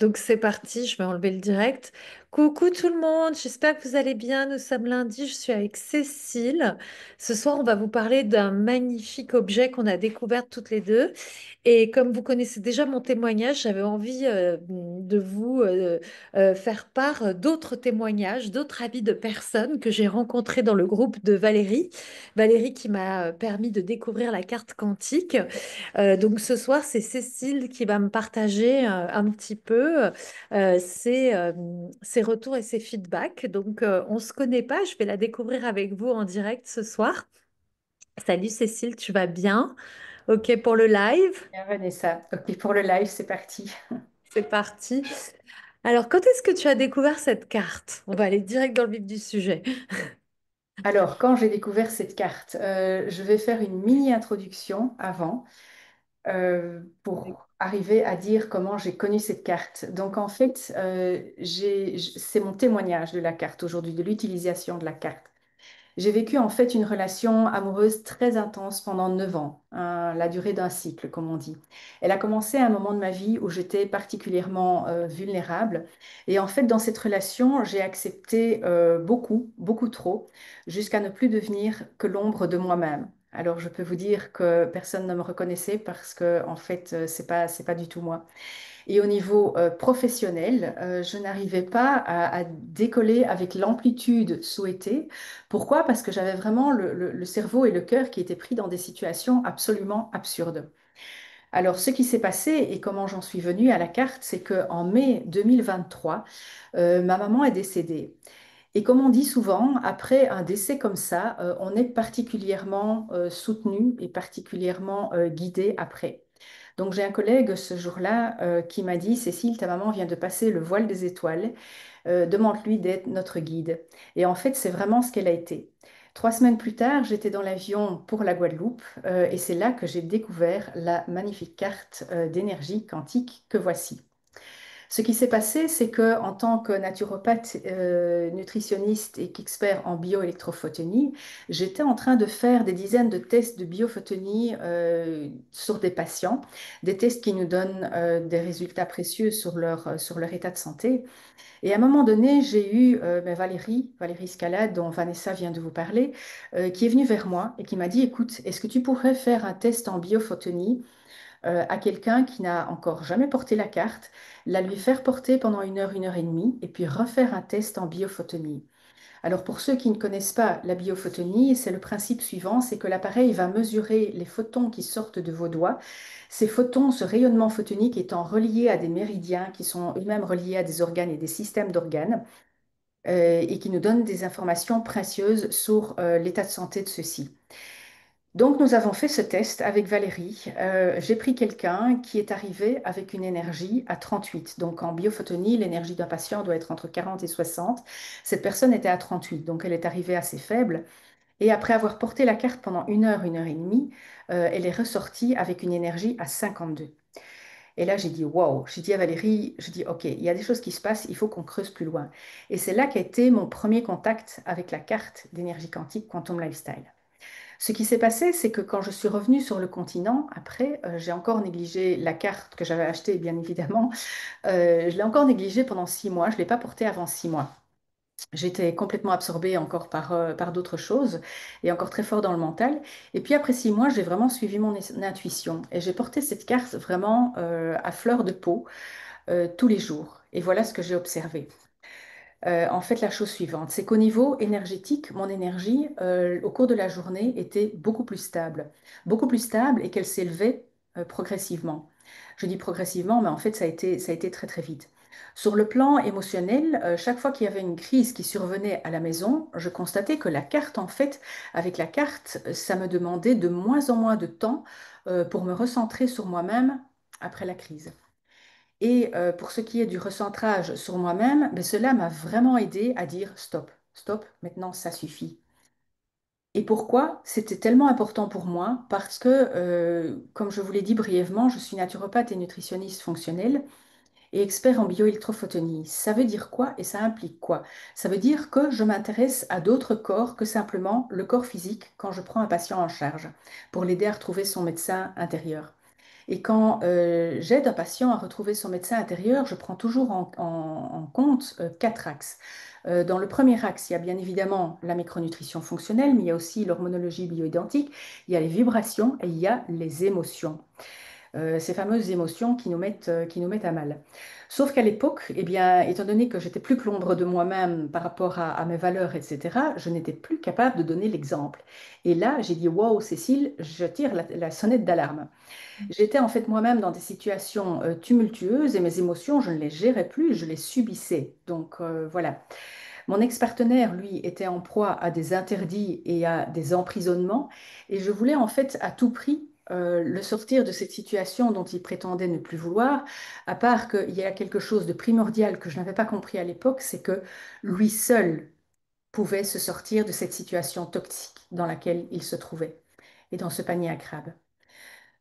Donc c'est parti, je vais enlever le direct. Coucou tout le monde, j'espère que vous allez bien. Nous sommes lundi, je suis avec Cécile. Ce soir, on va vous parler d'un magnifique objet qu'on a découvert toutes les deux. Et comme vous connaissez déjà mon témoignage, j'avais envie de vous faire part d'autres témoignages, d'autres avis de personnes que j'ai rencontrées dans le groupe de Valérie. Valérie qui m'a permis de découvrir la carte quantique. Donc ce soir, c'est Cécile qui va me partager un petit peu ses retours et ses feedbacks. Donc on ne se connaît pas, je vais la découvrir avec vous en direct ce soir. Salut Cécile, tu vas bien? OK pour le live? Bien, Vanessa. Ok, pour le live, c'est parti. C'est parti. Alors, quand est-ce que tu as découvert cette carte? On va aller direct dans le vif du sujet. Alors, quand j'ai découvert cette carte, je vais faire une mini introduction avant pour arriver à dire comment j'ai connu cette carte. Donc, en fait, c'est mon témoignage de la carte aujourd'hui, de l'utilisation de la carte. J'ai vécu en fait une relation amoureuse très intense pendant 9 ans, hein, la durée d'un cycle, comme on dit. Elle a commencé à un moment de ma vie où j'étais particulièrement vulnérable. Et en fait, dans cette relation, j'ai accepté beaucoup, beaucoup trop, jusqu'à ne plus devenir que l'ombre de moi-même. Alors, je peux vous dire que personne ne me reconnaissait parce que, en fait, c'est pas du tout moi. Et au niveau professionnel, je n'arrivais pas à décoller avec l'amplitude souhaitée. Pourquoi? Parce que j'avais vraiment le cerveau et le cœur qui étaient pris dans des situations absolument absurdes. Alors, ce qui s'est passé et comment j'en suis venue à la carte, c'est qu'en mai 2023, ma maman est décédée. Et comme on dit souvent, après un décès comme ça, on est particulièrement soutenu et particulièrement guidé après. Donc j'ai un collègue ce jour-là qui m'a dit, Cécile, ta maman vient de passer le voile des étoiles, demande-lui d'être notre guide. Et en fait, c'est vraiment ce qu'elle a été. 3 semaines plus tard, j'étais dans l'avion pour la Guadeloupe et c'est là que j'ai découvert la magnifique carte d'énergie quantique que voici. Ce qui s'est passé, c'est que en tant que naturopathe, nutritionniste et qu'expert en bioélectrophotonie, j'étais en train de faire des dizaines de tests de biophotonie sur des patients, des tests qui nous donnent des résultats précieux sur leur état de santé. Et à un moment donné, j'ai eu ben, Valérie Scalade, dont Vanessa vient de vous parler, qui est venue vers moi et qui m'a dit, écoute, est-ce que tu pourrais faire un test en biophotonie à quelqu'un qui n'a encore jamais porté la carte, la lui faire porter pendant une heure et demie, et puis refaire un test en biophotonie. Alors pour ceux qui ne connaissent pas la biophotonie, c'est le principe suivant, c'est que l'appareil va mesurer les photons qui sortent de vos doigts. Ces photons, ce rayonnement photonique étant relié à des méridiens qui sont eux-mêmes reliés à des organes et des systèmes d'organes, et qui nous donnent des informations précieuses sur l'état de santé de ceux-ci. Donc, nous avons fait ce test avec Valérie. J'ai pris quelqu'un qui est arrivé avec une énergie à 38. Donc, en biophotonie, l'énergie d'un patient doit être entre 40 et 60. Cette personne était à 38, donc elle est arrivée assez faible. Et après avoir porté la carte pendant une heure et demie, elle est ressortie avec une énergie à 52. Et là, j'ai dit, wow, j'ai dit à Valérie, je dis, OK, il y a des choses qui se passent, il faut qu'on creuse plus loin. Et c'est là qu'a été mon premier contact avec la carte d'énergie quantique Quantum Lifestyle. Ce qui s'est passé, c'est que quand je suis revenue sur le continent, après, j'ai encore négligé la carte que j'avais achetée, bien évidemment. Je l'ai encore négligée pendant 6 mois. Je ne l'ai pas portée avant 6 mois. J'étais complètement absorbée encore par d'autres choses et encore très fort dans le mental. Et puis après 6 mois, j'ai vraiment suivi mon intuition et j'ai porté cette carte vraiment à fleur de peau tous les jours. Et voilà ce que j'ai observé. En fait, la chose suivante, c'est qu'au niveau énergétique, mon énergie, au cours de la journée, était beaucoup plus stable et qu'elle s'élevait progressivement. Je dis progressivement, mais en fait, ça a été très, très vite. Sur le plan émotionnel, chaque fois qu'il y avait une crise qui survenait à la maison, je constatais que la carte, en fait, avec la carte, ça me demandait de moins en moins de temps pour me recentrer sur moi-même après la crise. Et pour ce qui est du recentrage sur moi-même, ben, cela m'a vraiment aidé à dire stop, stop, maintenant ça suffit. Et pourquoi? C'était tellement important pour moi parce que, comme je vous l'ai dit brièvement, je suis naturopathe et nutritionniste fonctionnelle et expert en bioélectrophotonie. Ça veut dire quoi et ça implique quoi? Ça veut dire que je m'intéresse à d'autres corps que simplement le corps physique quand je prends un patient en charge pour l'aider à retrouver son médecin intérieur. Et quand j'aide un patient à retrouver son médecin intérieur, je prends toujours en compte quatre axes. Dans le premier axe, il y a bien évidemment la micronutrition fonctionnelle, mais il y a aussi l'hormonologie bioidentique, il y a les vibrations et il y a les émotions. Ces fameuses émotions qui nous mettent à mal. Sauf qu'à l'époque, eh bien, étant donné que j'étais plus que l'ombre de moi-même par rapport à mes valeurs, etc., je n'étais plus capable de donner l'exemple. Et là, j'ai dit, wow, Cécile, je tire la sonnette d'alarme. J'étais en fait moi-même dans des situations tumultueuses et mes émotions, je ne les gérais plus, je les subissais. Donc voilà. Mon ex-partenaire, lui, était en proie à des interdits et à des emprisonnements et je voulais en fait à tout prix le sortir de cette situation dont il prétendait ne plus vouloir, à part qu'il y a quelque chose de primordial que je n'avais pas compris à l'époque, c'est que lui seul pouvait se sortir de cette situation toxique dans laquelle il se trouvait et dans ce panier à crabes.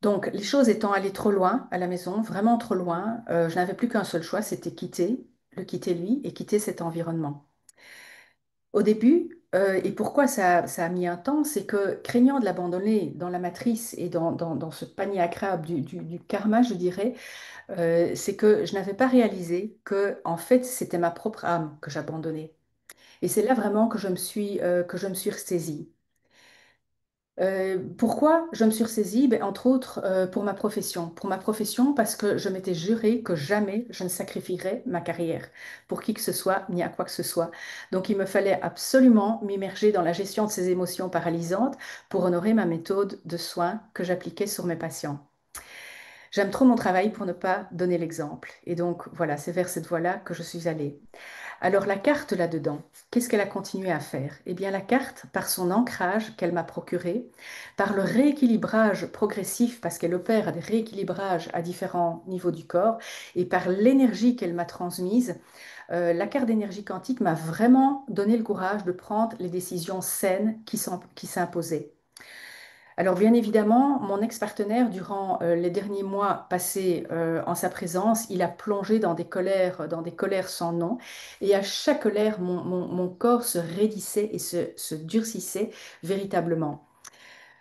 Donc, les choses étant allées trop loin à la maison, vraiment trop loin, je n'avais plus qu'un seul choix, c'était le quitter lui et quitter cet environnement. Au début, et pourquoi ça a mis un temps, c'est que craignant de l'abandonner dans la matrice et dans ce panier à crabes du karma, je dirais, c'est que je n'avais pas réalisé que, en fait, c'était ma propre âme que j'abandonnais. Et c'est là vraiment que je me suis ressaisie. Pourquoi je me suis ressaisie? Ben, entre autres, pour ma profession. Pour ma profession, parce que je m'étais juré que jamais je ne sacrifierais ma carrière pour qui que ce soit, ni à quoi que ce soit. Donc, il me fallait absolument m'immerger dans la gestion de ces émotions paralysantes pour honorer ma méthode de soins que j'appliquais sur mes patients. J'aime trop mon travail pour ne pas donner l'exemple. Et donc, voilà, c'est vers cette voie-là que je suis allée. Alors la carte là-dedans, qu'est-ce qu'elle a continué à faire? Eh bien la carte, par son ancrage qu'elle m'a procuré, par le rééquilibrage progressif, parce qu'elle opère des rééquilibrages à différents niveaux du corps, et par l'énergie qu'elle m'a transmise, la carte d'énergie quantique m'a vraiment donné le courage de prendre les décisions saines qui s'imposaient. Alors bien évidemment, mon ex-partenaire, durant les derniers mois passés en sa présence, il a plongé dans des colères sans nom. Et à chaque colère, mon corps se raidissait et se durcissait véritablement.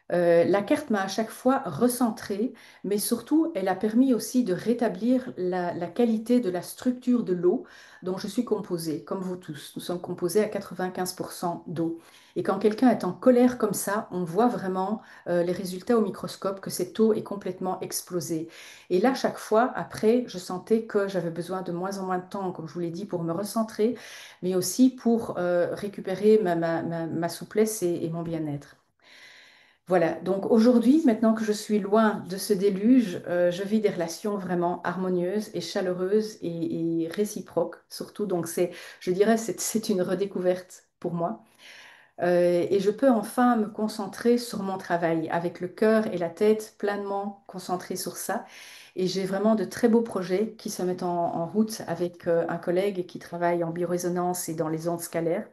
La carte m'a à chaque fois recentré, mais surtout, elle a permis aussi de rétablir la qualité de la structure de l'eau dont je suis composée, comme vous tous. Nous sommes composés à 95% d'eau. Et quand quelqu'un est en colère comme ça, on voit vraiment les résultats au microscope, que cette eau est complètement explosée. Et là, chaque fois, après, je sentais que j'avais besoin de moins en moins de temps, comme je vous l'ai dit, pour me recentrer, mais aussi pour récupérer ma souplesse et mon bien-être. Voilà, donc aujourd'hui, maintenant que je suis loin de ce déluge, je vis des relations vraiment harmonieuses et chaleureuses et réciproques, surtout. Donc je dirais, c'est une redécouverte pour moi. Et je peux enfin me concentrer sur mon travail, avec le cœur et la tête pleinement concentrés sur ça. Et j'ai vraiment de très beaux projets qui se mettent en route avec un collègue qui travaille en biorésonance et dans les ondes scalaires.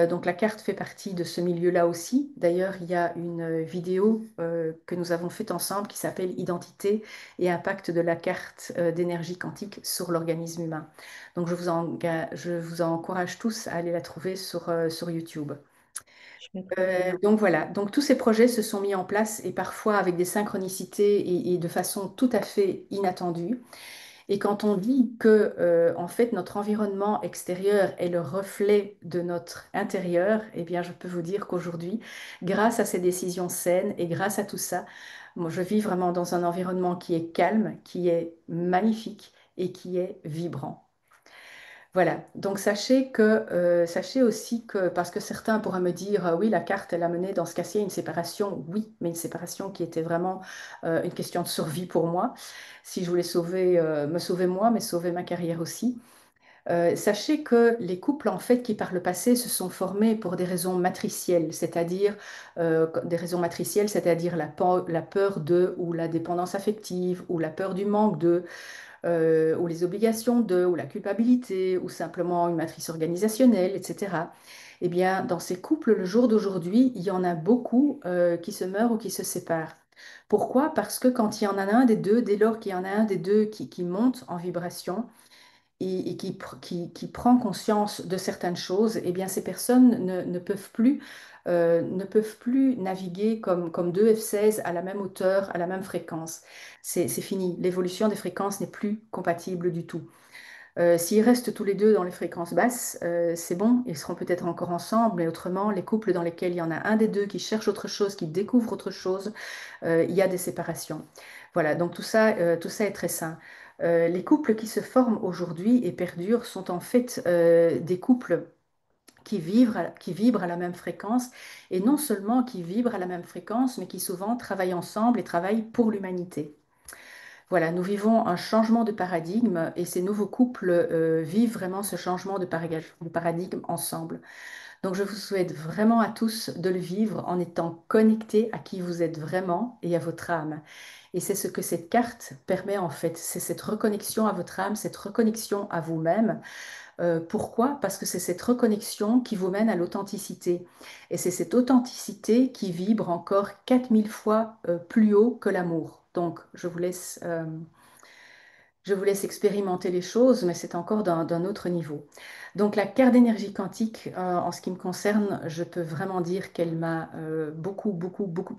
Donc la carte fait partie de ce milieu-là aussi. D'ailleurs, il y a une vidéo que nous avons faite ensemble qui s'appelle Identité et impact de la carte d'énergie quantique sur l'organisme humain. Donc je vous encourage tous à aller la trouver sur YouTube. Je mettrai le lien. Donc voilà, donc tous ces projets se sont mis en place et parfois avec des synchronicités et de façon tout à fait inattendue. Et quand on dit que, en fait, notre environnement extérieur est le reflet de notre intérieur, eh bien, je peux vous dire qu'aujourd'hui, grâce à ces décisions saines et grâce à tout ça, moi, je vis vraiment dans un environnement qui est calme, qui est magnifique et qui est vibrant. Voilà, donc sachez aussi que, parce que certains pourraient me dire, oui, la carte, elle a mené dans ce cas-ci à une séparation, oui, mais une séparation qui était vraiment une question de survie pour moi, si je voulais me sauver moi, mais sauver ma carrière aussi. Sachez que les couples, en fait, qui par le passé se sont formés pour des raisons matricielles, c'est-à-dire la peur de, ou la dépendance affective, ou la peur du manque de, ou les obligations de, ou la culpabilité, ou simplement une matrice organisationnelle, etc. Eh bien, dans ces couples, le jour d'aujourd'hui, il y en a beaucoup qui se meurent ou qui se séparent. Pourquoi? Parce que quand il y en a un des deux, dès lors qu'il y en a un des deux qui monte en vibration, qui prend conscience de certaines choses, eh bien, ces personnes ne peuvent plus naviguer comme deux F-16 à la même hauteur, à la même fréquence. C'est fini. L'évolution des fréquences n'est plus compatible du tout. S'ils restent tous les deux dans les fréquences basses, c'est bon, ils seront peut-être encore ensemble, mais autrement, les couples dans lesquels il y en a un des deux qui cherche autre chose, qui découvre autre chose, il y a des séparations. Voilà, donc tout ça est très sain. Les couples qui se forment aujourd'hui et perdurent sont en fait des couples qui vibrent à la même fréquence, et non seulement qui vibrent à la même fréquence, mais qui souvent travaillent ensemble et travaillent pour l'humanité. Voilà, nous vivons un changement de paradigme et ces nouveaux couples vivent vraiment ce changement de paradigme ensemble. Donc, je vous souhaite vraiment à tous de le vivre en étant connectés à qui vous êtes vraiment et à votre âme. Et c'est ce que cette carte permet en fait, c'est cette reconnexion à votre âme, cette reconnexion à vous-même. Pourquoi? Parce que c'est cette reconnexion qui vous mène à l'authenticité. Et c'est cette authenticité qui vibre encore 4000 fois plus haut que l'amour. Donc, je vous laisse expérimenter les choses, mais c'est encore d'un autre niveau. Donc la carte d'énergie quantique, en ce qui me concerne, je peux vraiment dire qu'elle m'a beaucoup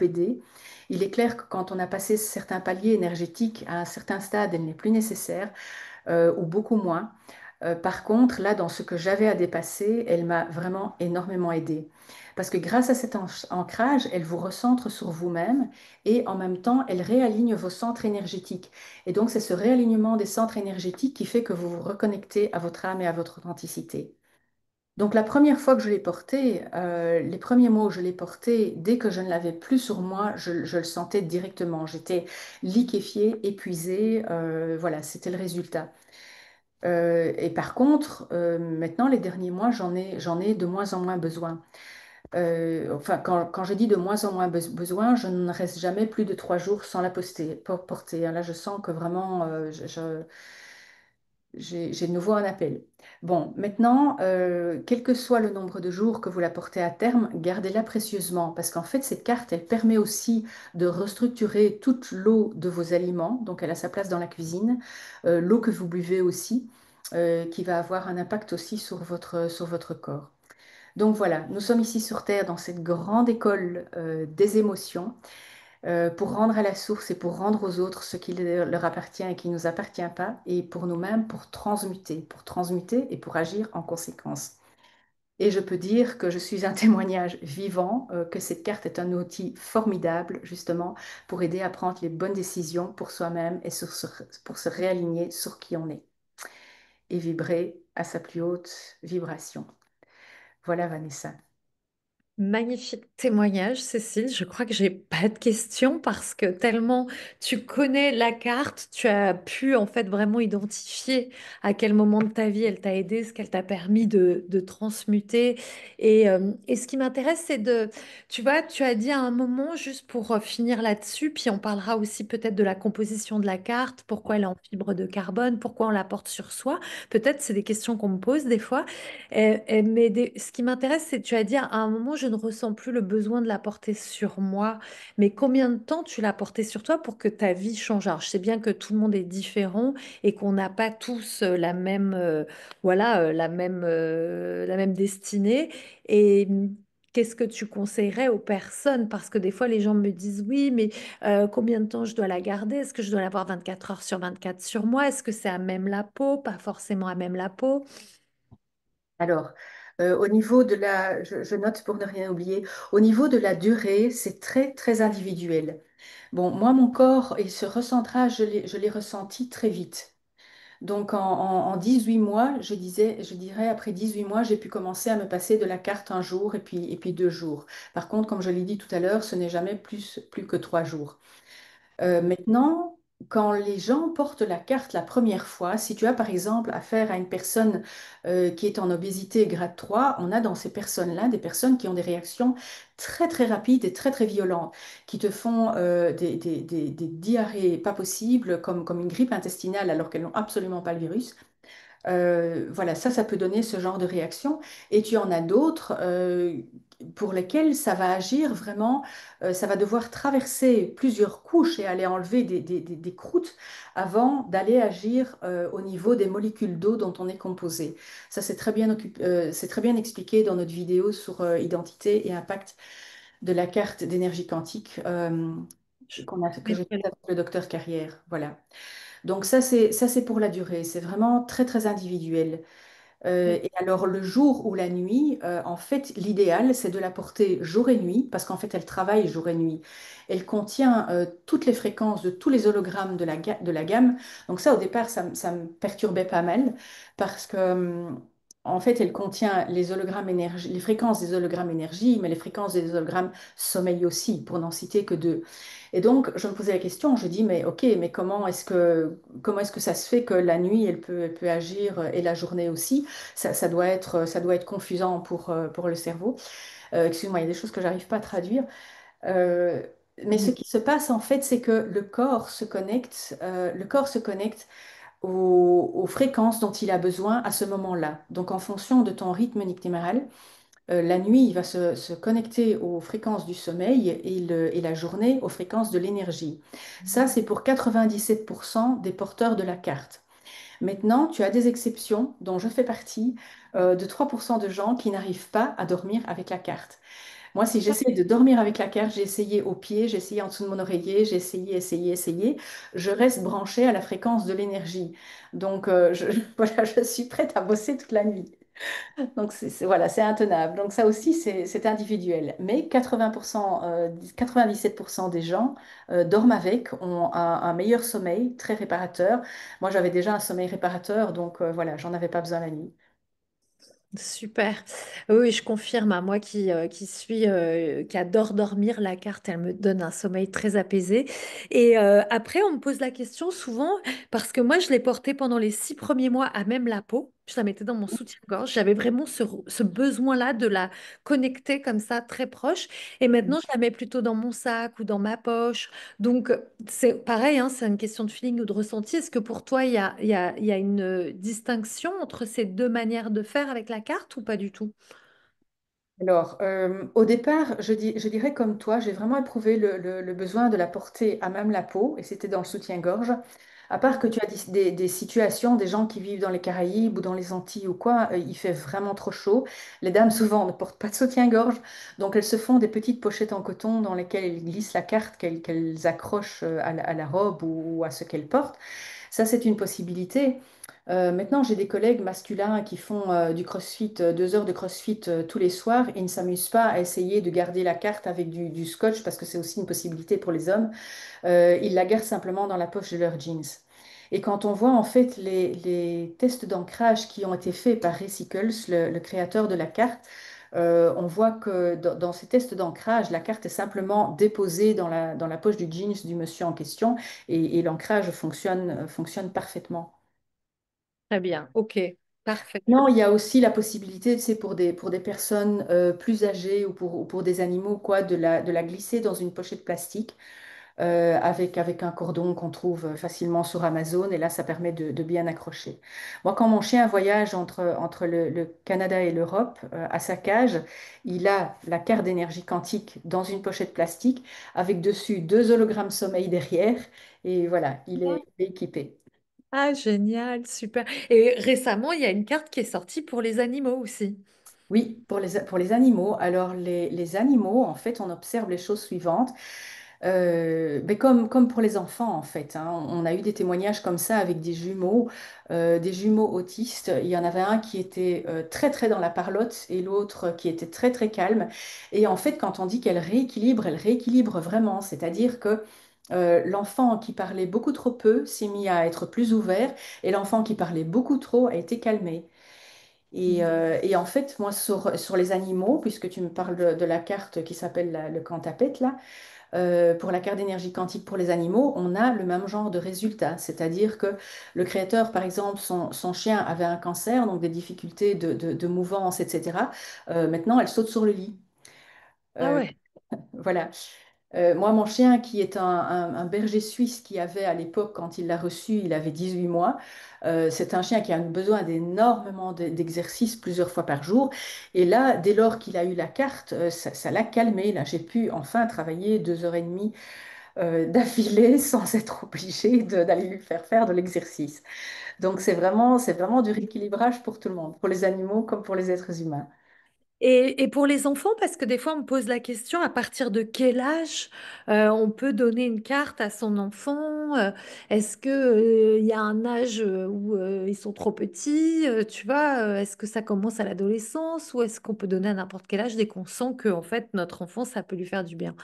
aidée. Il est clair que quand on a passé certains paliers énergétiques à un certain stade, elle n'est plus nécessaire ou beaucoup moins. Par contre, là, dans ce que j'avais à dépasser, elle m'a vraiment énormément aidée. Parce que grâce à cet ancrage, elle vous recentre sur vous-même et en même temps, elle réaligne vos centres énergétiques. Et donc, c'est ce réalignement des centres énergétiques qui fait que vous vous reconnectez à votre âme et à votre authenticité. Donc, la première fois que je l'ai porté, les premiers mots où je l'ai porté, dès que je ne l'avais plus sur moi, je le sentais directement. J'étais liquéfiée, épuisée. Voilà, c'était le résultat. Et par contre, maintenant, les derniers mois, j'en ai de moins en moins besoin. Enfin, quand je dis de moins en moins besoin, je ne reste jamais plus de 3 jours sans la porter, hein. Là, je sens que vraiment, j'ai de nouveau un appel. Bon, maintenant, quel que soit le nombre de jours que vous la portez à terme, gardez-la précieusement parce qu'en fait, cette carte, elle permet aussi de restructurer toute l'eau de vos aliments. Donc, elle a sa place dans la cuisine. L'eau que vous buvez aussi, qui va avoir un impact aussi sur votre corps. Donc voilà, nous sommes ici sur Terre dans cette grande école des émotions pour rendre à la source et pour rendre aux autres ce qui leur appartient et qui ne nous appartient pas, et pour nous-mêmes pour transmuter et pour agir en conséquence. Et je peux dire que je suis un témoignage vivant, que cette carte est un outil formidable justement pour aider à prendre les bonnes décisions pour soi-même et pour se réaligner sur qui on est et vibrer à sa plus haute vibration. Voilà, Vanessa. Magnifique témoignage, Cécile. Je crois que j'ai pas de questions parce que tellement tu connais la carte, tu as pu en fait vraiment identifier à quel moment de ta vie elle t'a aidé, ce qu'elle t'a permis de transmuter. Et ce qui m'intéresse, c'est de, tu vois, tu as dit à un moment, juste pour finir là-dessus, puis on parlera aussi peut-être de la composition de la carte, pourquoi elle est en fibre de carbone, pourquoi on la porte sur soi. Peut-être c'est des questions qu'on me pose des fois. Ce qui m'intéresse, c'est que tu as dit à un moment, je ne ressens plus le besoin de la porter sur moi. Mais combien de temps tu l'as portée sur toi pour que ta vie change? Alors, je sais bien que tout le monde est différent et qu'on n'a pas tous la même, voilà, la même destinée. Et qu'est-ce que tu conseillerais aux personnes? Parce que des fois, les gens me disent, oui, mais combien de temps je dois la garder? Est-ce que je dois l'avoir 24 heures sur 24 sur moi? Est-ce que c'est à même la peau? Pas forcément à même la peau. Alors, au niveau de je note pour ne rien oublier, au niveau de la durée, c'est très individuel. Bon, moi, mon corps et ce recentrage, je l'ai ressenti très vite. Donc, en 18 mois, je dirais, après 18 mois, j'ai pu commencer à me passer de la carte un jour et puis 2 jours. Par contre, comme je l'ai dit tout à l'heure, ce n'est jamais plus que 3 jours. Maintenant, quand les gens portent la carte la première fois, si tu as par exemple affaire à une personne qui est en obésité grade 3, on a dans ces personnes-là des personnes qui ont des réactions très rapides et très violentes, qui te font des diarrhées pas possibles, comme une grippe intestinale alors qu'elles n'ont absolument pas le virus. Voilà, ça peut donner ce genre de réaction. Et tu en as d'autres pour lesquelles ça va agir vraiment, ça va devoir traverser plusieurs couches et aller enlever des croûtes avant d'aller agir au niveau des molécules d'eau dont on est composé. Ça, c'est très bien expliqué dans notre vidéo sur identité et impact de la carte d'énergie quantique Je que j'ai faite mettrai avec le docteur Carrière. Voilà. Donc ça, c'est pour la durée. C'est vraiment très, très individuel. le- Et alors, le jour ou la nuit, en fait, l'idéal, c'est de la porter jour et nuit, parce qu'en fait, elle travaille jour et nuit. Elle contient toutes les fréquences de tous les hologrammes de la gamme. Donc ça, au départ, ça me perturbait pas mal, parce que, en fait, elle contient les hologrammes énergie, les fréquences des hologrammes énergie, mais les fréquences des hologrammes sommeil aussi, pour n'en citer que deux. Et donc, je me posais la question, je dis, mais ok, mais comment est-ce que ça se fait que la nuit, elle peut agir et la journée aussi? Ça doit être confusant pour le cerveau. Excuse-moi, il y a des choses que j'arrive pas à traduire. Euh, mais ce qui se passe en fait, c'est que le corps se connecte aux fréquences dont il a besoin à ce moment-là. Donc en fonction de ton rythme nictémaral, la nuit, il va se connecter aux fréquences du sommeil et la journée aux fréquences de l'énergie. Ça, c'est pour 97% des porteurs de la carte. Maintenant, tu as des exceptions, dont je fais partie, de 3% de gens qui n'arrivent pas à dormir avec la carte. Moi, si j'essaie de dormir avec la carte, j'ai essayé au pied, j'ai essayé en dessous de mon oreiller, j'ai essayé, je reste branchée à la fréquence de l'énergie. Donc, voilà, je suis prête à bosser toute la nuit. Donc, voilà, c'est intenable. Donc, ça aussi, c'est individuel. Mais 80%, 97% des gens dorment avec, ont un meilleur sommeil, très réparateur. Moi, j'avais déjà un sommeil réparateur, donc voilà, j'en avais pas besoin la nuit. Super. Oui, oui, je confirme. À moi qui adore dormir, la carte, elle me donne un sommeil très apaisé. Et après, on me pose la question souvent, parce que moi, je l'ai portée pendant les 6 premiers mois à même la peau. Je la mettais dans mon soutien-gorge. J'avais vraiment ce besoin-là de la connecter comme ça, très proche. Et maintenant, je la mets plutôt dans mon sac ou dans ma poche. Donc, c'est pareil, hein, c'est une question de feeling ou de ressenti. Est-ce que pour toi, il y a une distinction entre ces deux manières de faire avec la carte ou pas du tout? Alors, au départ, je dirais comme toi, j'ai vraiment éprouvé le besoin de la porter à même la peau, et c'était dans le soutien-gorge. À part que tu as des situations, des gens qui vivent dans les Caraïbes ou dans les Antilles ou quoi, il fait vraiment trop chaud. Les dames, souvent, ne portent pas de soutien-gorge, donc elles se font des petites pochettes en coton dans lesquelles elles glissent la carte qu'elles accrochent à la robe ou à ce qu'elles portent. Ça, c'est une possibilité. Maintenant, j'ai des collègues masculins qui font du CrossFit, 2 heures de CrossFit tous les soirs. Ils ne s'amusent pas à essayer de garder la carte avec du scotch parce que c'est aussi une possibilité pour les hommes. Ils la gardent simplement dans la poche de leurs jeans. Et quand on voit en fait les tests d'ancrage qui ont été faits par Ray Sickles, le créateur de la carte, on voit que dans ces tests d'ancrage, la carte est simplement déposée dans la poche du jeans du monsieur en question et l'ancrage fonctionne parfaitement. Très bien, ok, parfait. Non, il y a aussi la possibilité, tu sais, pour des personnes plus âgées ou pour des animaux, quoi, de la glisser dans une pochette plastique avec un cordon qu'on trouve facilement sur Amazon. Et là, ça permet de bien accrocher. Moi, quand mon chien voyage entre le Canada et l'Europe, à sa cage, il a la carte d'énergie quantique dans une pochette plastique avec dessus 2 hologrammes sommeil derrière. Et voilà, il est équipé. Ah, génial, super. Et récemment, il y a une carte qui est sortie pour les animaux aussi. Oui, pour les animaux. Alors, les animaux, en fait, on observe les choses suivantes. Mais comme pour les enfants, en fait, hein. On a eu des témoignages comme ça avec des jumeaux autistes. Il y en avait un qui était très, très dans la parlotte et l'autre qui était très, très calme. Et en fait, quand on dit qu'elle rééquilibre, elle rééquilibre vraiment. C'est-à-dire que l'enfant qui parlait beaucoup trop peu s'est mis à être plus ouvert et l'enfant qui parlait beaucoup trop a été calmé. Et en fait, moi, sur les animaux, puisque tu me parles de la carte qui s'appelle le Quantapet, là, pour la carte d'énergie quantique pour les animaux, on a le même genre de résultat. C'est-à-dire que le créateur, par exemple, son chien avait un cancer, donc des difficultés de mouvance, etc. Maintenant, elle saute sur le lit. Ah Euh, ouais. voilà. Moi, mon chien, qui est un berger suisse qui avait à l'époque, quand il l'a reçu, il avait 18 mois. C'est un chien qui a besoin d'énormément d'exercices plusieurs fois par jour. Et là, dès lors qu'il a eu la carte, ça l'a calmé. Là, j'ai pu enfin travailler 2 heures et demie d'affilée sans être obligée d'aller lui faire faire de l'exercice. Donc, c'est vraiment du rééquilibrage pour tout le monde, pour les animaux comme pour les êtres humains. Et pour les enfants, parce que des fois on me pose la question, à partir de quel âge on peut donner une carte à son enfant? Est-ce que, il y a un âge où ils sont trop petits? Tu vois, est-ce que ça commence à l'adolescence ou est-ce qu'on peut donner à n'importe quel âge dès qu'on sent que en fait notre enfant ça peut lui faire du bien?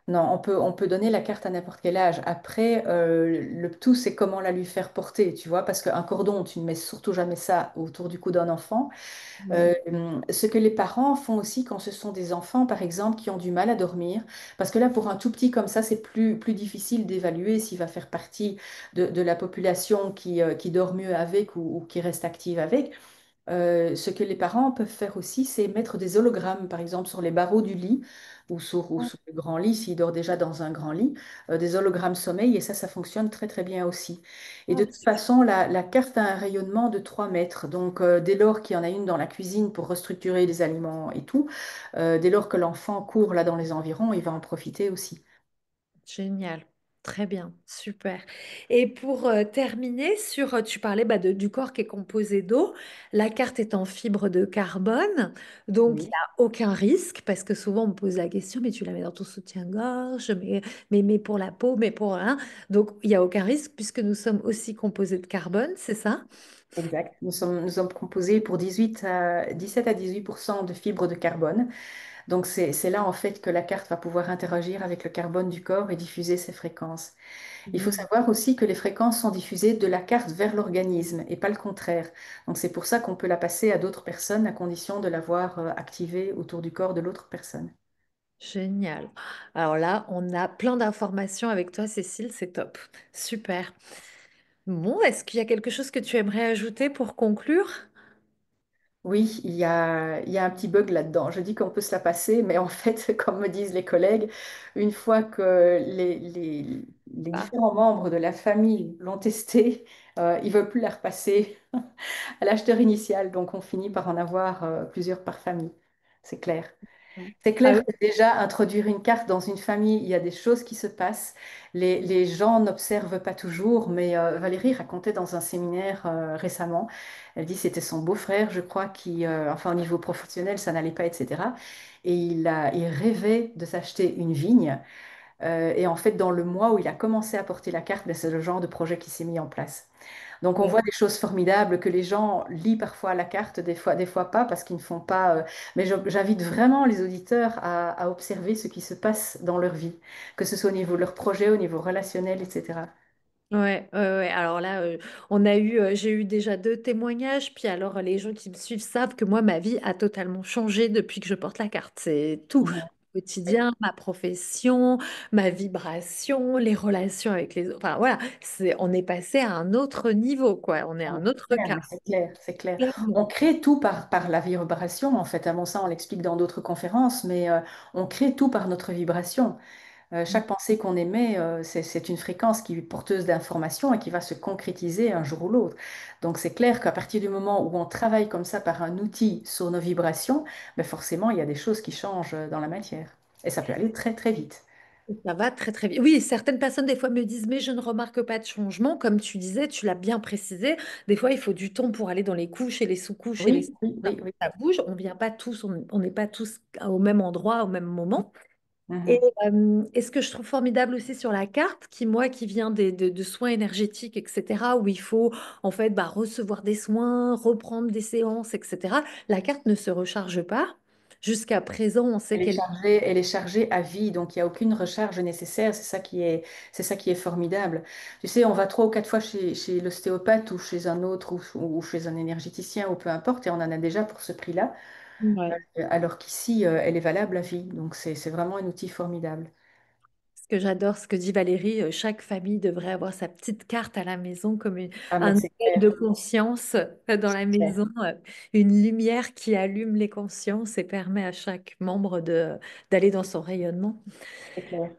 Non, on peut donner la carte à n'importe quel âge. Après, le tout, c'est comment la lui faire porter, tu vois, parce qu'un cordon, tu ne mets surtout jamais ça autour du cou d'un enfant. Ouais. Ce que les parents font aussi quand ce sont des enfants, par exemple, qui ont du mal à dormir, parce que là, pour un tout petit comme ça, c'est plus difficile d'évaluer s'il va faire partie de la population qui dort mieux avec ou qui reste active avec. Ce que les parents peuvent faire aussi, c'est mettre des hologrammes, par exemple, sur les barreaux du lit ou sur le grand lit, s'il dort déjà dans un grand lit, des hologrammes sommeil, et ça fonctionne très très bien aussi. Et de Ah, toute façon, la carte a un rayonnement de 3 mètres, donc dès lors qu'il y en a une dans la cuisine pour restructurer les aliments et tout, dès lors que l'enfant court là dans les environs, il va en profiter aussi. génial, très bien, super. Et pour terminer sur, tu parlais du corps qui est composé d'eau, la carte est en fibre de carbone, donc il n'y Oui. a aucun risque, parce que souvent on me pose la question, mais tu la mets dans ton soutien-gorge, mais pour la peau, mais pour rien. Donc il n'y a aucun risque puisque nous sommes aussi composés de carbone, c'est ça? Exact. Nous sommes composés pour 17 à 18% de fibres de carbone. Donc c'est là en fait que la carte va pouvoir interagir avec le carbone du corps et diffuser ses fréquences. Il faut Génial. savoir aussi que les fréquences sont diffusées de la carte vers l'organisme et pas le contraire. Donc c'est pour ça qu'on peut la passer à d'autres personnes à condition de l'avoir activée autour du corps de l'autre personne. Génial. Alors là, on a plein d'informations avec toi, Cécile, c'est top. Super. Bon, est-ce qu'il y a quelque chose que tu aimerais ajouter pour conclure? Oui, il y a un petit bug là-dedans. Je dis qu'on peut se la passer, mais en fait, comme me disent les collègues, une fois que les Ah, différents membres de la famille l'ont testée, ils ne veulent plus la repasser à l'acheteur initial. Donc, on finit par en avoir plusieurs par famille. C'est clair. C'est ah clair oui. que déjà, introduire une carte dans une famille, il y a des choses qui se passent. Les gens n'observent pas toujours, mais Valérie racontait dans un séminaire récemment, elle dit que c'était son beau-frère, je crois, enfin au niveau professionnel, ça n'allait pas, etc. Et il rêvait de s'acheter une vigne. Et en fait, dans le mois où il a commencé à porter la carte, ben, c'est le genre de projet qui s'est mis en place. Donc on Ouais. voit des choses formidables que les gens lisent parfois à la carte, des fois pas, parce qu'ils ne font pas. Mais j'invite vraiment les auditeurs à observer ce qui se passe dans leur vie, que ce soit au niveau de leur projet, au niveau relationnel, etc. Ouais, ouais, ouais. Alors là, j'ai eu déjà deux témoignages, puis alors les gens qui me suivent savent que moi, ma vie a totalement changé depuis que je porte la carte. C'est tout. Mhm. Mon quotidien, ma profession, ma vibration, les relations avec les autres. Enfin voilà, on est passé à un autre niveau, quoi. On est à Ouais, un c'est autre clair, cap. mais c'est clair, c'est clair. Clairement. On crée tout par la vibration, en fait. Avant ça, on l'explique dans d'autres conférences, mais on crée tout par notre vibration. Chaque pensée qu'on émet, c'est une fréquence qui est porteuse d'informations et qui va se concrétiser un jour ou l'autre. Donc c'est clair qu'à partir du moment où on travaille comme ça par un outil sur nos vibrations, ben forcément, il y a des choses qui changent dans la matière. Et ça peut aller très très vite. Ça va très très vite. Oui, certaines personnes des fois me disent, mais je ne remarque pas de changement. Comme tu disais, tu l'as bien précisé. Des fois, il faut du temps pour aller dans les couches et les sous-couches et les... Oui, oui, oui, oui. Ça bouge, on vient pas tous, on n'est pas tous au même endroit, au même moment. Et, Mhm. et ce que je trouve formidable aussi sur la carte, moi qui viens de soins énergétiques, etc., où il faut en fait recevoir des soins, reprendre des séances, etc., la carte ne se recharge pas. Jusqu'à présent, on sait qu'elle... Elle est chargée à vie, donc il n'y a aucune recharge nécessaire. C'est ça qui est formidable. Tu sais, on va 3 ou 4 fois chez l'ostéopathe ou chez un autre ou chez un énergéticien ou peu importe, et on en a déjà pour ce prix-là, Ouais. alors qu'ici, elle est valable à vie. Donc c'est vraiment un outil formidable. que j'adore ce que dit Valérie. Chaque famille devrait avoir sa petite carte à la maison comme Ah, mais un c'est éveil de clair, conscience dans la c'est clair, maison, une lumière qui allume les consciences et permet à chaque membre d'aller dans son rayonnement. c'est clair.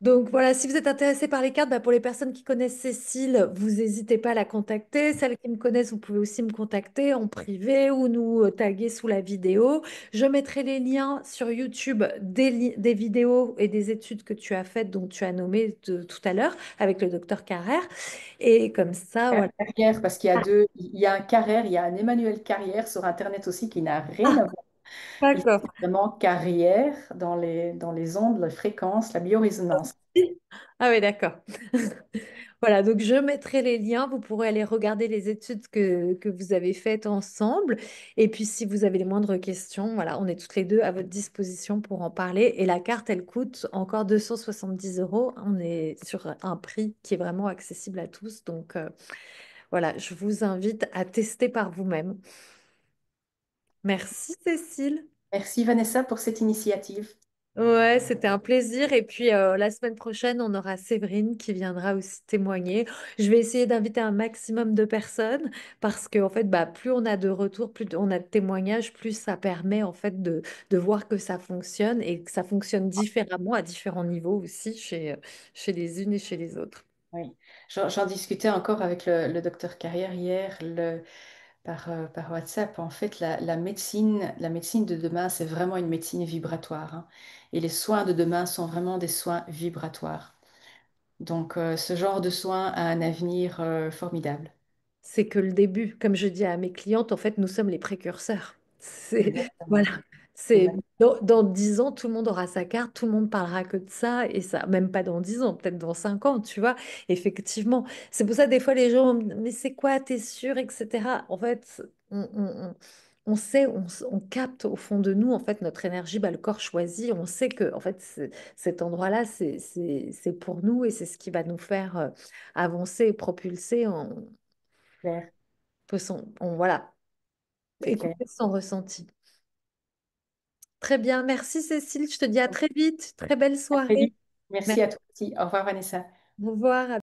Donc voilà, si vous êtes intéressé par les cartes, bah, pour les personnes qui connaissent Cécile, vous n'hésitez pas à la contacter. Celles qui me connaissent, vous pouvez aussi me contacter en privé ou nous taguer sous la vidéo. Je mettrai les liens sur YouTube des vidéos et des études que tu as faites, dont tu as nommé tout à l'heure avec le docteur Carrère. Et comme ça, voilà. Carrière, parce qu'il y a deux, il y a un Carrère, il y a un Emmanuel Carrière sur Internet aussi qui n'a rien à Ah, voir. Ici, d'accord. c'est vraiment Carrière dans les ondes, les fréquences, la biorésonance. Ah oui, d'accord. Voilà, donc je mettrai les liens, vous pourrez aller regarder les études que vous avez faites ensemble. Et puis si vous avez les moindres questions, voilà, on est toutes les deux à votre disposition pour en parler. Et la carte, elle coûte encore 270 euros. On est sur un prix qui est vraiment accessible à tous. Donc voilà, je vous invite à tester par vous-même. Merci Cécile. Merci Vanessa pour cette initiative. Ouais, c'était un plaisir. Et puis la semaine prochaine, on aura Séverine qui viendra aussi témoigner. Je vais essayer d'inviter un maximum de personnes parce que en fait, bah, plus on a de retours, plus on a de témoignages, plus ça permet en fait de voir que ça fonctionne et que ça fonctionne différemment à différents niveaux aussi chez les unes et chez les autres. Oui. J'en discutais encore avec le docteur Carrière hier par WhatsApp. En fait, la médecine de demain, c'est vraiment une médecine vibratoire, hein. Et les soins de demain sont vraiment des soins vibratoires. Donc, ce genre de soins a un avenir formidable. C'est que le début. Comme je dis à mes clientes, en fait, nous sommes les précurseurs. Exactement. Voilà. C'est, dans 10 ans, tout le monde aura sa carte, tout le monde parlera que de ça, et ça, même pas dans 10 ans, peut-être dans 5 ans, tu vois. Effectivement. C'est pour ça, des fois, les gens, mais c'est quoi, t'es sûr, etc. En fait, on sait, on capte au fond de nous, en fait, notre énergie, bah, le corps choisit. On sait que, en fait, cet endroit-là, c'est pour nous et c'est ce qui va nous faire avancer et propulser. Clair, Voilà, c'est clair. écouter son ressenti. Très bien, merci Cécile, je te dis à très vite, très belle À très soirée. vite. Merci Merci, à toi aussi. Au revoir, Vanessa. au revoir.